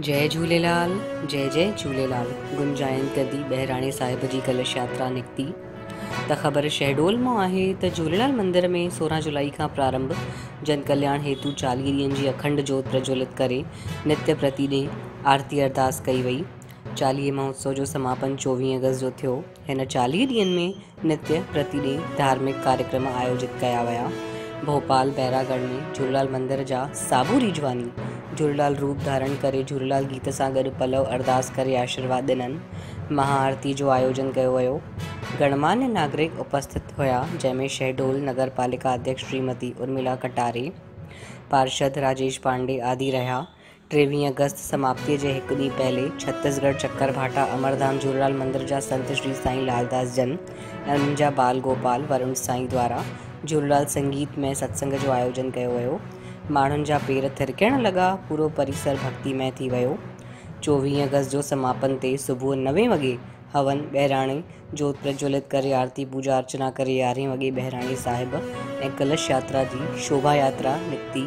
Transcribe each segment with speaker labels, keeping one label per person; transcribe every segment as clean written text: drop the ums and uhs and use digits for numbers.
Speaker 1: जय झूलेलाल। जय जय झूलेलाल। गुंजायन कदी बहिराणे साहिब जी कलश यात्रा निकिती त ख़बर शहडोल मां आहे त झूलेलाल मंदिर में 16 जुलाई खां प्रारंभ जन कल्याण हेतु 40 ॾींहंनि जी अखंड जोत प्रज्वलित करे नित्य प्रति ॾींहुं आरती अरदास कई वई। 40 महोत्सव जो समापन 24 अगस्त जो थियो। हिन 40 ॾींहंनि में नित्य प्रति ॾींहुं धार्मिक कार्यक्रम आयोजित कया विया। भोपाल बैरागढ़ में झूलेलाल मंदिर जा साबू रिजवानी झूलेलाल रूप धारण करे झूलेलाल गीत सां गॾु पलव अरदास करे आशीर्वाद ॾिननि। महाआरती जो आयोजन कयो वियो। गणमान्य नागरिक उपस्थित हुआ, जंहिंमें शहडोल नगर पालिका अध्यक्ष श्रीमती उर्मिला कटारे, पार्षद राजेश पांडे आदि रहा। 23 अगस्त समाप्ति जे हिकु ॾींहुं पहले छत्तीसगढ़ चक्कर भाटा अमरधाम झूलेलाल मंदिर जा संत श्री साईं लालदास जन ऐं उन्हनि जा बाल गोपाल वरुण साईं द्वारा झूलेलाल संगीत में सत्संग जो आयोजन कयो वियो। माण्हुनि जा पेर थिरकण लॻा। पूरो परिसर भक्तिमय थी वियो। 24 अगस्त जो समापन ते सुबुह 9 वॻे हवन बहिराणे जोत प्रज्वलित करे आरती पूजा अर्चना करे 11 वॻे बहिराणे साहिब ऐं कलश यात्रा जी शोभा यात्रा निकिती।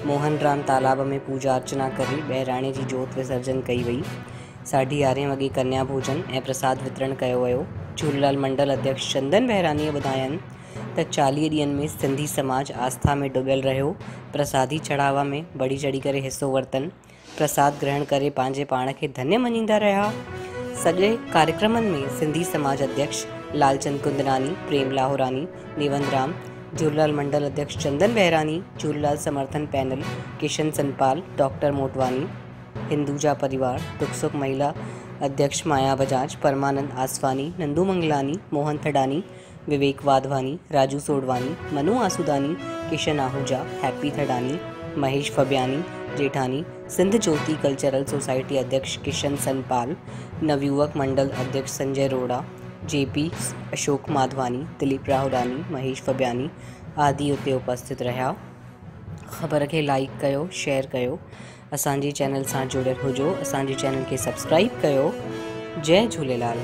Speaker 1: मोहन राम तालाब में पूजा अर्चना करे बहिराणे जी जोत विसर्जन कई वई। 11:30 वॻे कन्या भोजन ऐं प्रसाद वितरण कयो वियो। झूलेलाल मंडल अध्यक्ष चंदन बहिरानीअ ॿुधायनि त 40 ॾींहंनि में सिंधी समाज आस्था में डुबियल रहियो। प्रसादी चढ़ावा में बढ़ी चढ़ी करे हिसो वरितनि। प्रसाद ग्रहण करे पंहिंजे पाण खे धन्य मञींदा रहिया। सॼे कार्यक्रमनि में सिंधी समाज अध्यक्ष लालचंद कुंदनानी, प्रेम लाहोरानी, नेवंद राम, झूलेलाल मंडल अध्यक्ष चंदन बहिरानी, झूलेलाल समर्थन पैनल किशन सनपाल, डॉक्टर मोटवानी, हिंदुजा परिवार, दुख सुख महिला अध्यक्ष माया बजाज, परमानंद आसवानी, नंदू मंगलानी, मोहन थडानी, विवेक वाधवानी, राजू सोडवानी, मनु आसूदानी, किशन आहूजा, हैप्पी थडानी, महेश फबियानी जेठानी, सिंध ज्योति कल्चरल सोसाइटी अध्यक्ष किशन सनपाल, नवयुवक मंडल अध्यक्ष संजय रोड़ा, जेपी अशोक माधवानी, दिलीप राहुडानी, महेश फबियानी आदि उते उपस्थित रहा। ख़बर खे लाइक कयो, शेयर कयो, असांजे चैनल सां जुड़ियल हुजो, असांजे चैनल खे सब्सक्राइब कयो। जय झूलेलाल।